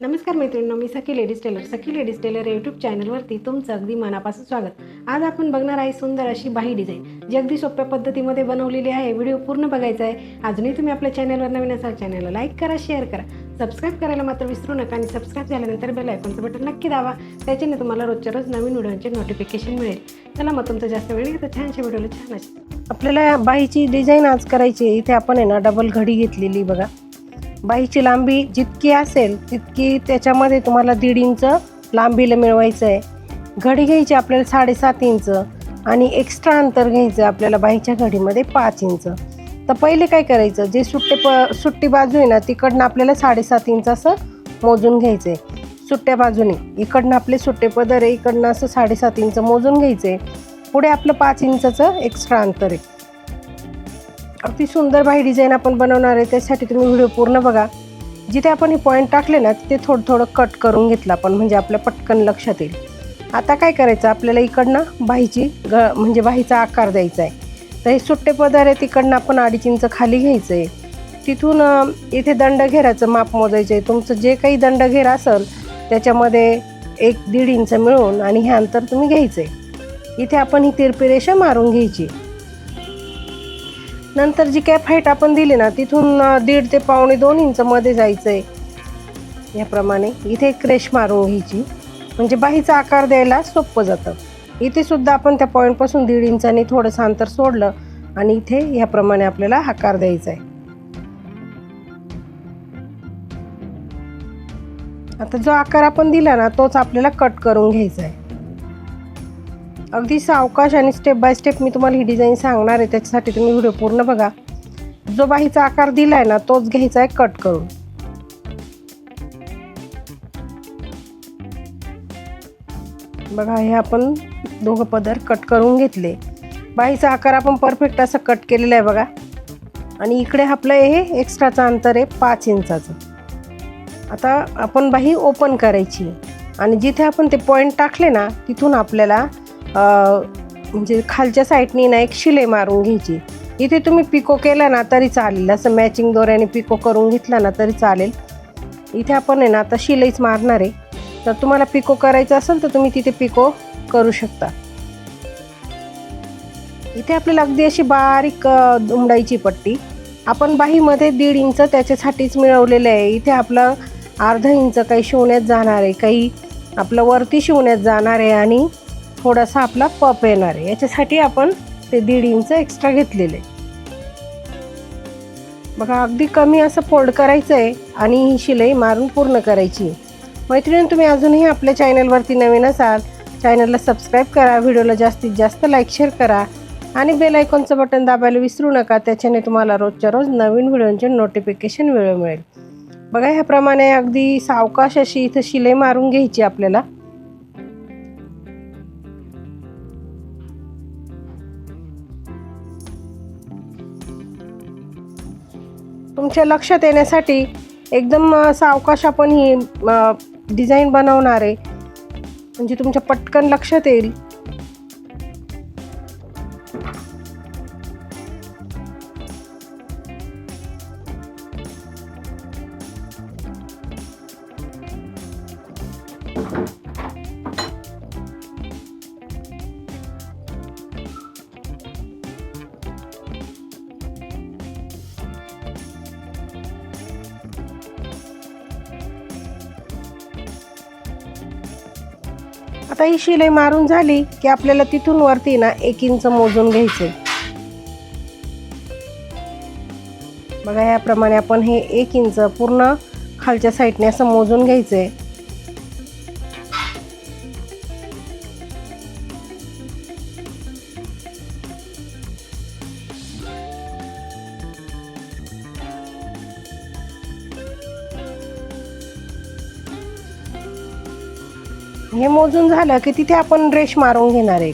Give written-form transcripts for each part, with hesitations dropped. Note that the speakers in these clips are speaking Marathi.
नमस्कार मैत्रिणींनो, मी सखी लेडीज टेलर या यूट्यूब चॅनलवरती तुमचं अगदी मनापासून स्वागत. आज आपण बघणार आहे सुंदर अशी बाही डिझाईन, जी अगदी सोप्या पद्धतीमध्ये बनवलेली आहे. व्हिडिओ पूर्ण बघायचा आहे. अजूनही तुम्ही आपल्या चॅनलवर नवीन असाल चॅनलला लाईक करा, शेअर करा, सबस्क्राईब करायला मात्र विसरू नका. आणि सबस्क्राईब झाल्यानंतर बेल आयकॉनचं बटन नक्की दाबा. त्याच्याने तुम्हाला रोजच्या रोज नवीन व्हिडिओचे नोटिफिकेशन मिळेल. चला मग तुमचं जास्त वेळ घेता छानशा व्हिडिओला छान असते. आपल्याला बाहीची डिझाईन आज करायची आहे. इथे आपण आहे ना डबल घडी घेतलेली बघा. बाहीची लांबी जितकी असेल तितकी त्याच्यामध्ये तुम्हाला 1.5 इंच लांबीला मिळवायचं आहे. घडी घ्यायची आपल्याला 7.5 इंच आणि एक्स्ट्रा अंतर घ्यायचं आपल्याला बाहीच्या घडीमध्ये 5 इंच. तर पहिले काय करायचं, जे सुट्टी बाजू आहे ना तिकडनं आपल्याला 7.5 इंच असं मोजून घ्यायचं आहे. सुट्ट्या बाजूने इकडनं आपले सुट्टे पदर आहे, इकडनं असं 7.5 इंच मोजून घ्यायचं आहे. पुढे आपलं 5 इंचाचं एक्स्ट्रा अंतर आहे. अगदी सुंदर बाही डिझाईन आपण बनवणार आहे. त्यासाठी तुम्ही व्हिडिओ पूर्ण बघा. जिथे आपण हे पॉईंट टाकले ना तिथे थोडं थोडं कट करून घेतलं आपण, म्हणजे आपल्या पटकन लक्षात येईल. आता काय करायचं, आपल्याला इकडनं बाहीची म्हणजे बाहीचा आकार द्यायचा आहे. तर हे सुट्टे पदर आहे तिकडनं आपण 2.5 इंच खाली घ्यायचं आहे. तिथून इथे दंडघेराचं माप मोजायचं आहे. तुमचं जे काही दंडघेर असेल त्याच्यामध्ये 1-1.5 इंच मिळून आणि हे अंतर तुम्ही घ्यायचं आहे. इथे आपण ही तिरपी रेषा मारून घ्यायची. नंतर जी कॅप हाईट आपण दिली ना तिथून 1.5 ते 2.25 इंच मध्ये जायचं आहे. याप्रमाणे इथे एक रेष मारून घ्यायची, म्हणजे बाहीचा आकार द्यायला सोपं जातं. इथे सुद्धा आपण त्या पॉईंटपासून 1.5 इंचांनी थोडंसं अंतर सोडलं आणि इथे याप्रमाणे आपल्याला आकार द्यायचा आहे. आता जो आकार आपण दिला ना तोच आपल्याला कट करून घ्यायचा आहे. अगदी सावकाश आणि स्टेप बाय स्टेप मी तुम्हाला ही डिझाईन सांगणार आहे. त्याच्यासाठी तुम्ही व्हिडिओ पूर्ण बघा. जो बाहीचा आकार दिला आहे ना तोच घ्यायचा आहे कट करून. बघा, हे आपण दोघं पदर कट करून घेतले. बाहीचा आकार आपण परफेक्ट असं कट केलेला आहे बघा. आणि इकडे आपलं हे एक्स्ट्राचं अंतर आहे 5 इंचाचं. आता आपण बाही ओपन करायची आणि जिथे आपण ते पॉईंट टाकले ना तिथून आपल्याला म्हणजे खालच्या साईडनी ना एक शिलाई मारून घ्यायची. इथे तुम्ही पिको केला ना तरी चालेल, असं मॅचिंग दोऱ्याने पिको करून घेतला ना तरी चालेल. इथे आपण आहे ना आता शिलाईच मारणार आहे. तर तुम्हाला पिको करायचं असेल तर तुम्ही तिथे पिको करू शकता. इथे आपल्याला अगदी अशी बारीक दुमडायची पट्टी. आपण बाहीमध्ये 1.5 इंच त्याच्यासाठीच मिळवलेलं आहे. इथे आपलं 1/2 इंच काही शिवण्यात जाणार आहे, काही आपलं वरती शिवण्यात जाणार आहे आणि थोडासा आपला पप येणार आहे. याच्यासाठी आपण ते 1.5 इंच एक्स्ट्रा घेतलेले. बघा, अगदी कमी असं फोल्ड करायचं आहे आणि ही शिलाई मारून पूर्ण करायची. मैत्रिणी, तुम्ही अजूनही आपल्या चॅनलवरती नवीन असाल चॅनलला सबस्क्राईब करा, व्हिडिओला जास्तीत जास्त लाईक शेअर करा आणि बेल आयकॉनचं बटन दाबायला विसरू नका. त्याच्याने तुम्हाला रोजच्या रोज नवीन व्हिडिओचे नोटिफिकेशन मिळेल. बघा, ह्याप्रमाणे अगदी सावकाश अशी इथं शिलाई मारून घ्यायची आपल्याला. तुमच्या लक्षात येण्यासाठी एकदम सावकाश आपण ही डिझाईन बनवणार आहे, म्हणजे तुमच्या पटकन लक्षात येईल. आता ही शिलाई मारून झाली की आपल्याला तिथून वरती ना 1 इंच मोजून घ्यायचे. बघा, याप्रमाणे आपण हे 1 इंच पूर्ण खालच्या साईडने असं मोजून घ्यायचंय. हे मोजून झालं की तिथे आपण रेष मारून घेणार आहे.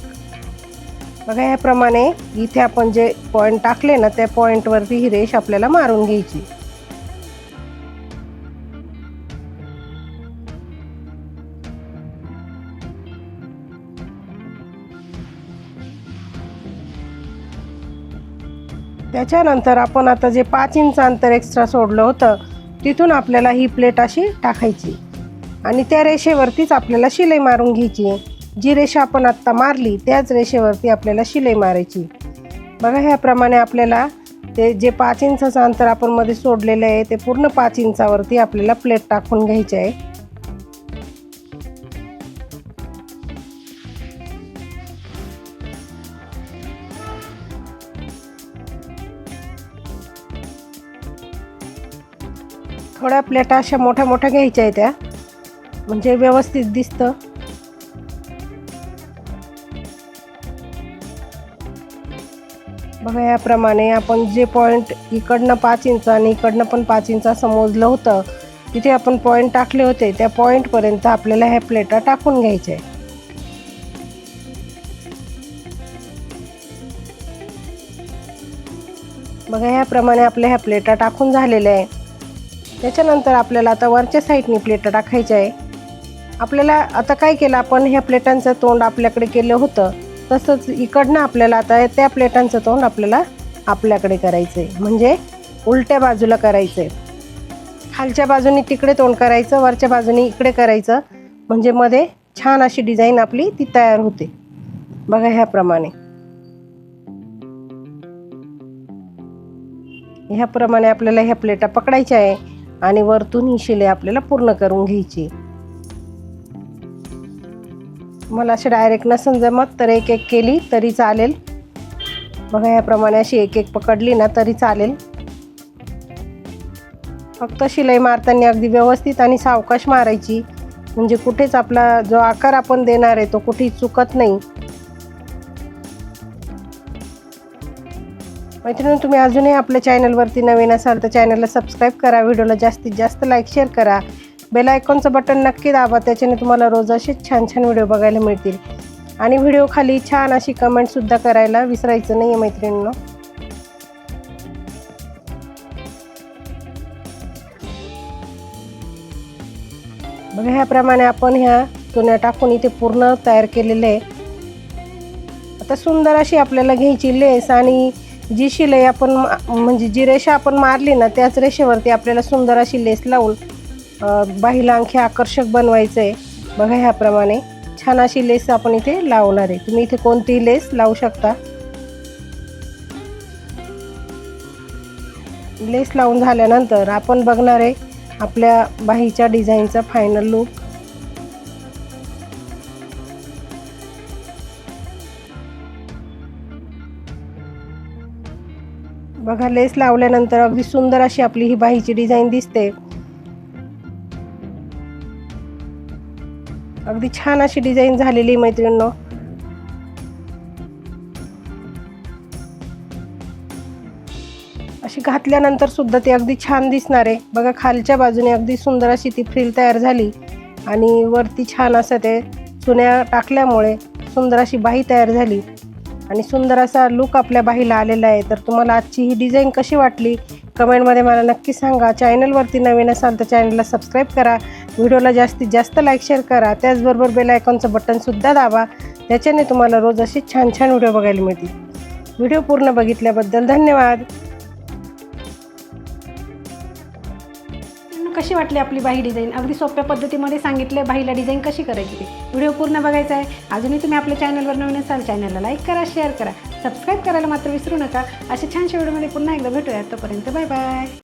बघा, याप्रमाणे इथे आपण जे पॉईंट टाकले ना त्या पॉईंटवरती ही रेष आपल्याला मारून घ्यायची. त्याच्यानंतर आपण आता जे 5 इंच अंतर एक्स्ट्रा सोडलं होतं तिथून आपल्याला ही प्लेट अशी टाकायची. आणि त्या रेषेवरतीच आपल्याला शिलाई मारून घ्यायची आहे. जी रेषा आपण आत्ता मारली त्याच रेषेवरती आपल्याला शिलाई मारायची. बघा ह्याप्रमाणे आपल्याला ते जे 5 इंचाचं अंतर आपण मध्ये सोडलेलं आहे ते पूर्ण 5 इंचावरती आपल्याला प्लेट टाकून घ्यायची आहे. थोड्या प्लेटा अशा मोठ्या मोठ्या घ्यायच्या आहेत त्या, म्हणजे व्यवस्थित दिसतं. बघा याप्रमाणे आपण जे पॉईंट इकडनं 5 इंच आणि इकडनं पण 5 इंच असं मोजलं होतं, तिथे आपण पॉईंट टाकले होते त्या पॉईंटपर्यंत आपल्याला ह्या प्लेटा टाकून घ्यायच्या आहे. बघा ह्याप्रमाणे आपल्या ह्या प्लेटा टाकून झालेल्या आहे. त्याच्यानंतर आपल्याला आता वरच्या साईडनी प्लेटा टाकायच्या आहे. आपल्याला आता काय केलं, आपण ह्या प्लेटांचं तोंड आपल्याकडे केलं होतं तसंच इकडनं आपल्याला आता त्या प्लेटांचं तोंड आपल्याकडे करायचं आहे, म्हणजे उलट्या बाजूला करायचं आहे. खालच्या बाजूनी तिकडे तोंड करायचं, वरच्या बाजूनी इकडे करायचं, म्हणजे मध्ये छान अशी डिझाईन आपली ती तयार होते. बघा ह्याप्रमाणे आपल्याला ह्या प्लेटा पकडायच्या आहे आणि वरतून ही शिलाई आपल्याला पूर्ण करून घ्यायची. मला अशी डायरेक्ट नसेल जमत तर एक एक केली तरी चालेल. बघा ह्याप्रमाणे अशी एक एक पकडली ना तरी चालेल. फक्त शिलाई मारताना अगदी व्यवस्थित आणि सावकाश मारायची, म्हणजे कुठेच आपला जो आकार आपण देणार आहे तो कुठेही चुकत नाही. मैत्रिणी, तुम्ही अजूनही आपल्या चॅनलवरती नवीन असाल तर चॅनलला सबस्क्राईब करा, व्हिडिओला जास्तीत जास्त लाईक शेअर करा, बेल आयकॉनचं बटन नक्की दाबा, त्याच्याने तुम्हाला रोज असेच छान छान व्हिडिओ बघायला मिळतील. आणि व्हिडिओ खाली छान अशी कमेंटसुद्धा करायला विसरायचं नाही आहे मैत्रिणींनो. बघा ह्याप्रमाणे आपण ह्या चुन्या टाकून इथे पूर्ण तयार केलेले आहे. आता सुंदर अशी आपल्याला घ्यायची लेस आणि जी शिलाई आपण म्हणजे जी रेषा आपण मारली ना त्याच रेषेवरती आपल्याला सुंदर अशी लेस लावून बाहीला आणखी आकर्षक बनवायचं आहे. बघा ह्याप्रमाणे छान अशी लेस आपण इथे लावणार आहे. तुम्ही इथे कोणतीही लेस लावू शकता. लेस लावून झाल्यानंतर आपण बघणार आहे आपल्या बाहीच्या डिझाईनचा फायनल लुक. बघा लेस लावल्यानंतर अगदी सुंदर अशी आपली ही बाहीची डिझाईन दिसते. अगदी छान अशी डिझाईन झालेली मैत्रिणींनो. अशी घातल्यानंतर सुद्धा ती अगदी छान दिसणार आहे. बघा खालच्या बाजूने अगदी सुंदर अशी ती फ्रिल तयार झाली आणि वरती छान असं ते चुन्या टाकल्यामुळे सुंदर अशी बाही तयार झाली आणि सुंदर असा लुक आपल्या बाहीला आलेला आहे. तर तुम्हाला आजची ही डिझाईन कशी वाटली कमेंटमध्ये मला नक्की सांगा. चॅनलवरती नवीन असाल तर चॅनलला सबस्क्राईब करा, व्हिडिओला जास्तीत जास्त लाईक शेअर करा, त्याचबरोबर बेल आयकॉनचं बटनसुद्धा दाबा, त्याच्याने तुम्हाला रोज असे छान छान व्हिडिओ बघायला मिळतील. व्हिडिओ पूर्ण बघितल्याबद्दल धन्यवाद. कशी वाटली आपली बाही डिझाईन? अगदी सोप्या पद्धतीमध्ये सांगितले बाहीला डिझाईन कशी करायची ते. व्हिडिओ पूर्ण बघायचा आहे. अजूनही तुम्ही आपल्या चॅनलवर नवीन असाल चॅनलला लाईक करा, शेअर करा, सबस्क्राईब करायला मात्र विसरू नका. अशा छानशा व्हिडिओमध्ये पुन्हा एकदा भेटूया. तोपर्यंत बाय बाय.